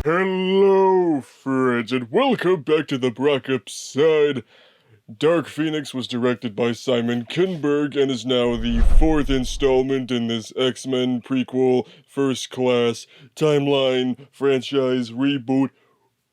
Hello, friends, and welcome back to the Brockopp side. Dark Phoenix was directed by Simon Kinberg and is now the fourth installment in this X-Men prequel, first class, timeline, franchise, reboot,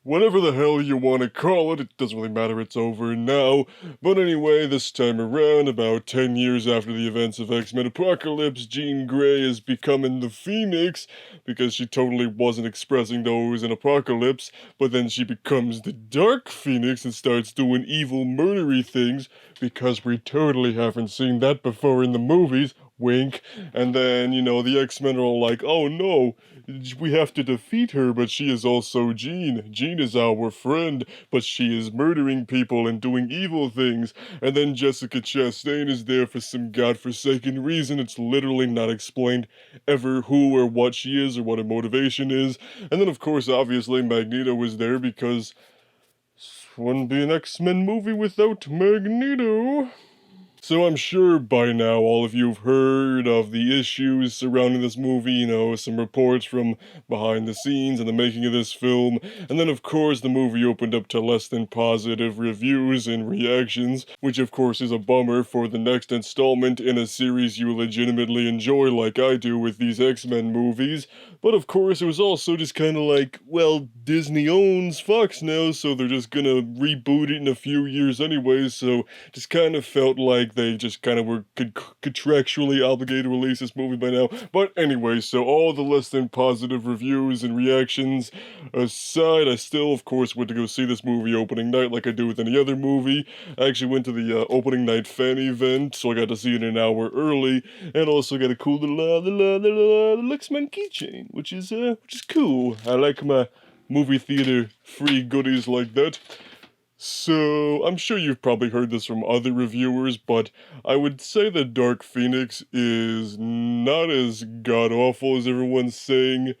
whatever the hell you want to call it doesn't really matter, it's over now. But anyway, this time around, about 10 years after the events of X-Men Apocalypse, Jean Grey is becoming the Phoenix, because she totally wasn't expressing those in Apocalypse, but then she becomes the Dark Phoenix and starts doing evil murdery things, because we totally haven't seen that before in the movies, wink. And then, the X-Men are all like, oh no, we have to defeat her, but she is also Jean. Jean is our friend, but she is murdering people and doing evil things. And then Jessica Chastain is there for some godforsaken reason. It's literally not explained ever who or what she is or what her motivation is. And then, of course, obviously, Magneto was there because this wouldn't be an X-Men movie without Magneto. So I'm sure by now all of you have heard of the issues surrounding this movie, some reports from behind the scenes and the making of this film, and then of course the movie opened up to less than positive reviews and reactions, which of course is a bummer for the next installment in a series you legitimately enjoy like I do with these X-Men movies. But of course it was also just kind of like, well, Disney owns Fox now, so they're just gonna reboot it in a few years anyway, so just kind of felt like they just kind of were contractually obligated to release this movie by now. But anyway, so all the less than positive reviews and reactions aside, I still, of course, went to go see this movie opening night like I do with any other movie. I actually went to the opening night fan event, so I got to see it an hour early, and also got a cool little X-Men keychain, which is cool. I like my movie theater free goodies like that. So, I'm sure you've probably heard this from other reviewers, but I would say that Dark Phoenix is not as god-awful as everyone's saying,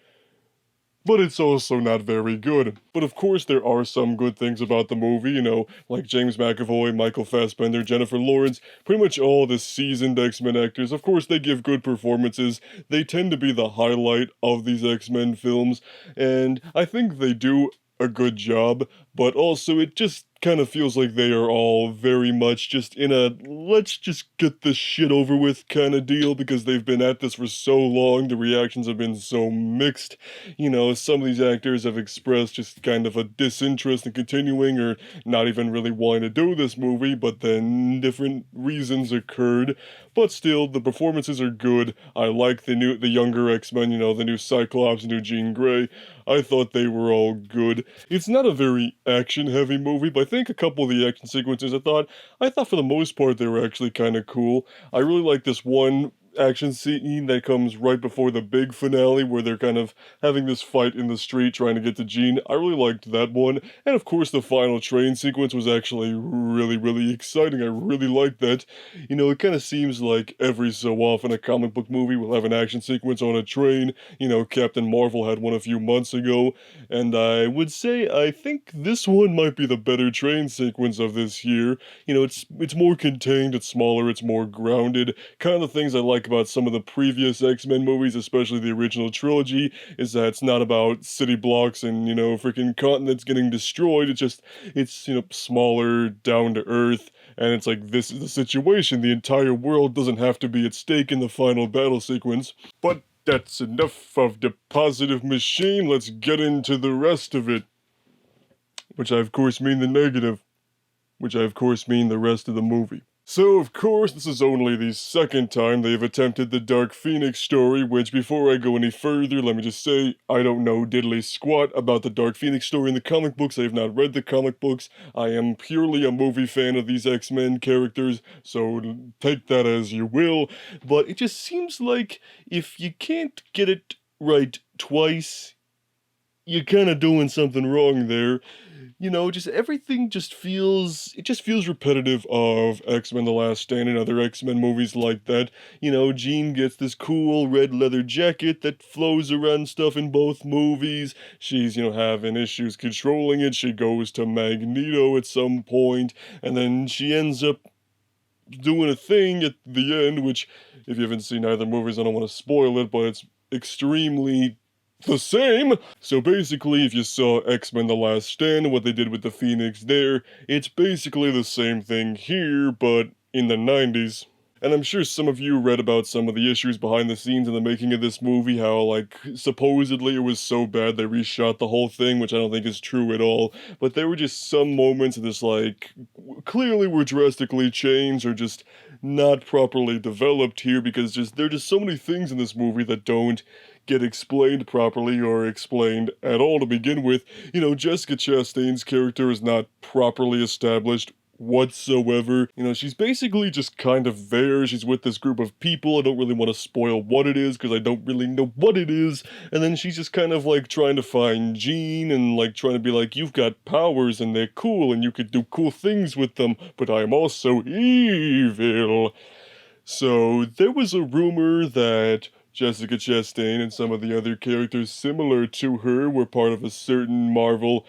but it's also not very good. But of course there are some good things about the movie, like James McAvoy, Michael Fassbender, Jennifer Lawrence, pretty much all the seasoned X-Men actors. Of course they give good performances, they tend to be the highlight of these X-Men films, and I think they do a good job, but also it just kind of feels like they are all very much just in a let's just get this shit over with kind of deal, because they've been at this for so long, the reactions have been so mixed. Some of these actors have expressed just kind of a disinterest in continuing or not even really wanting to do this movie, but then different reasons occurred. But still, the performances are good. I like the younger X-Men, the new Cyclops, new Jean Grey. I thought they were all good. It's not a very action-heavy movie, but I think a couple of the action sequences I thought for the most part they were actually kind of cool. I really like this one action scene that comes right before the big finale where they're kind of having this fight in the street trying to get to Jean. I really liked that one. And of course the final train sequence was actually really, really exciting. I really liked that. It kind of seems like every so often a comic book movie will have an action sequence on a train. Captain Marvel had one a few months ago, and I would say I think this one might be the better train sequence of this year. It's more contained, it's smaller, it's more grounded. Kind of the things I like about some of the previous X-Men movies, especially the original trilogy, is that it's not about city blocks and, freaking continents getting destroyed. It's smaller, down to earth, and it's like, this is the situation. The entire world doesn't have to be at stake in the final battle sequence. But that's enough of the positive machine. Let's get into the rest of it. Which I, of course, mean the negative. Which I, of course, mean the rest of the movie. So, of course, this is only the second time they've attempted the Dark Phoenix story, which, before I go any further, let me just say, I don't know diddly squat about the Dark Phoenix story in the comic books. I have not read the comic books. I am purely a movie fan of these X-Men characters, so take that as you will. But it just seems like if you can't get it right twice, you're kind of doing something wrong there. Just everything just feels repetitive of X-Men The Last Stand and other X-Men movies like that. Jean gets this cool red leather jacket that flows around stuff in both movies. She's, having issues controlling it. She goes to Magneto at some point, and then she ends up doing a thing at the end, which, if you haven't seen either movies, I don't want to spoil it, but it's extremely the same. So basically, if you saw X-Men The Last Stand, what they did with the Phoenix there, it's basically the same thing here, but in the 90s. And I'm sure some of you read about some of the issues behind the scenes in the making of this movie, how, like, supposedly it was so bad they reshot the whole thing, which I don't think is true at all. But there were just some moments that just, like, clearly were drastically changed or just not properly developed here, because there are just so many things in this movie that don't get explained properly or explained at all to begin with. You know, Jessica Chastain's character is not properly established whatsoever. You know, she's basically just kind of there. She's with this group of people. I don't really want to spoil what it is because I don't really know what it is. And then she's just kind of like trying to find Jean and like trying to be like, you've got powers and they're cool and you could do cool things with them, but I am also evil. So there was a rumor that Jessica Chastain and some of the other characters similar to her were part of a certain Marvel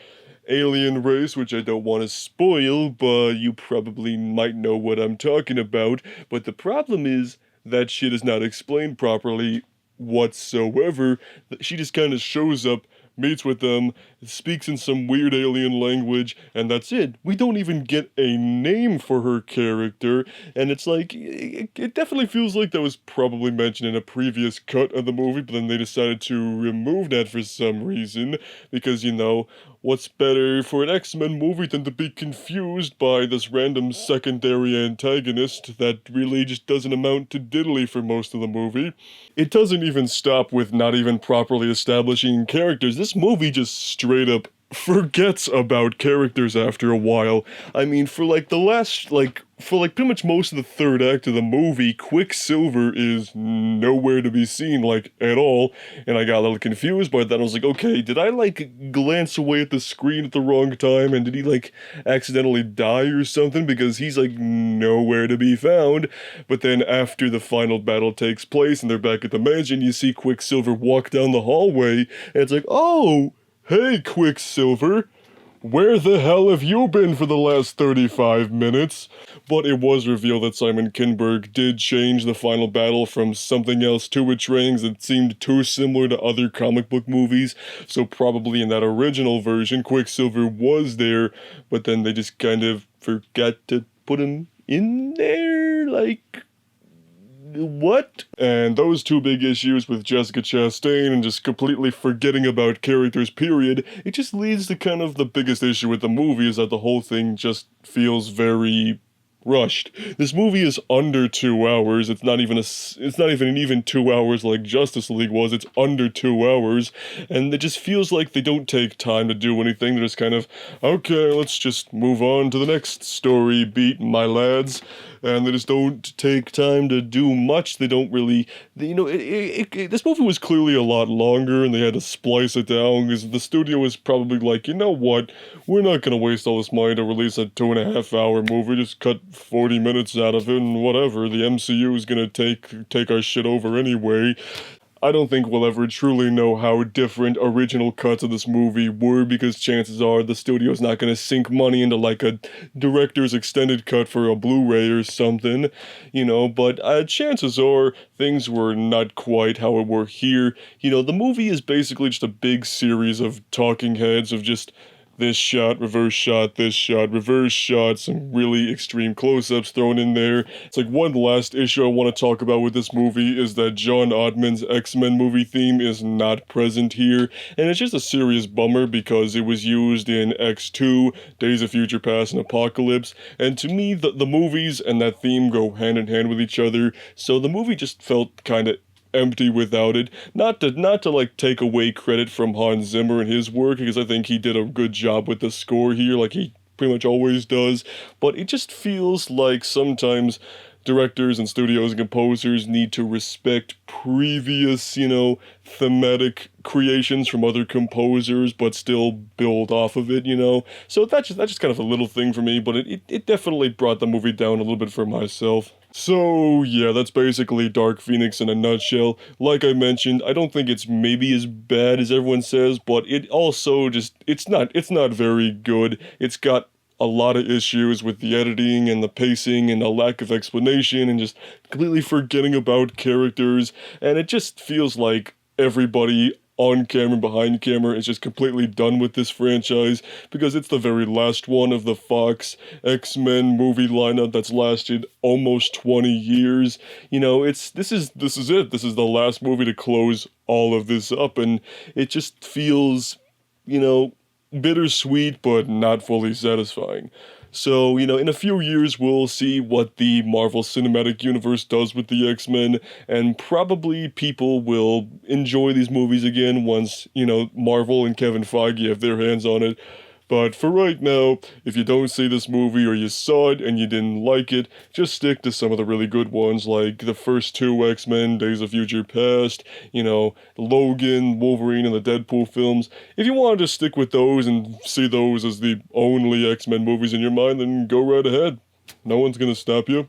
alien race, which I don't want to spoil, but you probably might know what I'm talking about. But the problem is that shit is not explained properly whatsoever. She just kind of shows up, meets with them, speaks in some weird alien language, and that's it. We don't even get a name for her character, and it's like, it definitely feels like that was probably mentioned in a previous cut of the movie, but then they decided to remove that for some reason, because, you know, what's better for an X-Men movie than to be confused by this random secondary antagonist that really just doesn't amount to diddly for most of the movie? It doesn't even stop with not even properly establishing characters. This movie just straight up forgets about characters after a while. I mean, for pretty much most of the third act of the movie, Quicksilver is nowhere to be seen, like, at all, and I got a little confused by that. I was like, okay, did I, like, glance away at the screen at the wrong time, and did he, like, accidentally die or something, because he's, like, nowhere to be found? But then after the final battle takes place, and they're back at the mansion, you see Quicksilver walk down the hallway, and it's like, oh, hey, Quicksilver, where the hell have you been for the last 35 minutes? But it was revealed that Simon Kinberg did change the final battle from something else to a train that seemed too similar to other comic book movies, so probably in that original version, Quicksilver was there, but then they just kind of forgot to put him in there, like, what? And those two big issues with Jessica Chastain and just completely forgetting about characters, period, it just leads to kind of the biggest issue with the movie, is that the whole thing just feels very rushed. This movie is under 2 hours. It's not even 2 hours like Justice League was. It's under 2 hours, and it just feels like they don't take time to do anything. They're just kind of, okay, let's just move on to the next story beat, my lads. And they just don't take time to do much. They don't really, this movie was clearly a lot longer, and they had to splice it down, because the studio was probably like, you know what, we're not gonna waste all this money to release a 2.5-hour movie, just cut 40 minutes out of it, and whatever, the MCU is gonna take our shit over anyway. I don't think we'll ever truly know how different original cuts of this movie were, because chances are the studio's not going to sink money into like a director's extended cut for a Blu-ray or something, but chances are things were not quite how it were here. The movie is basically just a big series of talking heads of just this shot, reverse shot, this shot, reverse shot, some really extreme close-ups thrown in there. It's like one last issue I want to talk about with this movie is that John Ottman's X-Men movie theme is not present here, and it's just a serious bummer because it was used in X2, Days of Future Past, and Apocalypse, and to me, the movies and that theme go hand in hand with each other, so the movie just felt kind of empty without it. Not to like take away credit from Hans Zimmer and his work, because I think he did a good job with the score here, like he pretty much always does, but it just feels like sometimes directors and studios and composers need to respect previous, thematic creations from other composers, but still build off of it, So that's just kind of a little thing for me, but it definitely brought the movie down a little bit for myself. So, yeah, that's basically Dark Phoenix in a nutshell. Like I mentioned, I don't think it's maybe as bad as everyone says, but it also it's not very good. It's got a lot of issues with the editing and the pacing and a lack of explanation and just completely forgetting about characters, and it just feels like everybody on camera, behind camera, is just completely done with this franchise because it's the very last one of the Fox X-Men movie lineup that's lasted almost 20 years. You know, this is it. This is the last movie to close all of this up, and it just feels, you know, bittersweet but not fully satisfying. So, you know, in a few years we'll see what the Marvel Cinematic Universe does with the X-Men, and probably people will enjoy these movies again once, you know, Marvel and Kevin Feige have their hands on it. But for right now, if you don't see this movie or you saw it and you didn't like it, just stick to some of the really good ones like the first two X-Men, Days of Future Past, you know, Logan, Wolverine, and the Deadpool films. If you want to just stick with those and see those as the only X-Men movies in your mind, then go right ahead. No one's gonna stop you.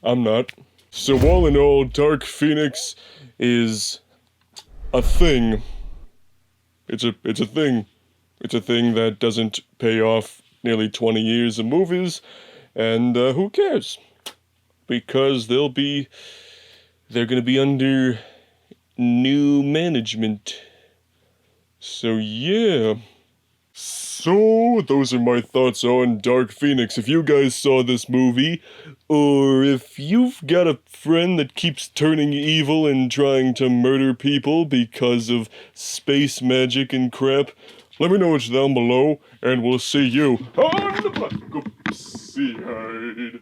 I'm not. So all in all, Dark Phoenix is a thing. It's a thing. It's a thing that doesn't pay off nearly 20 years of movies, and who cares? Because they're gonna be under new management. So yeah. So, those are my thoughts on Dark Phoenix. If you guys saw this movie, or if you've got a friend that keeps turning evil and trying to murder people because of space magic and crap, let me know it's down below, and we'll see you on the Brockopp side.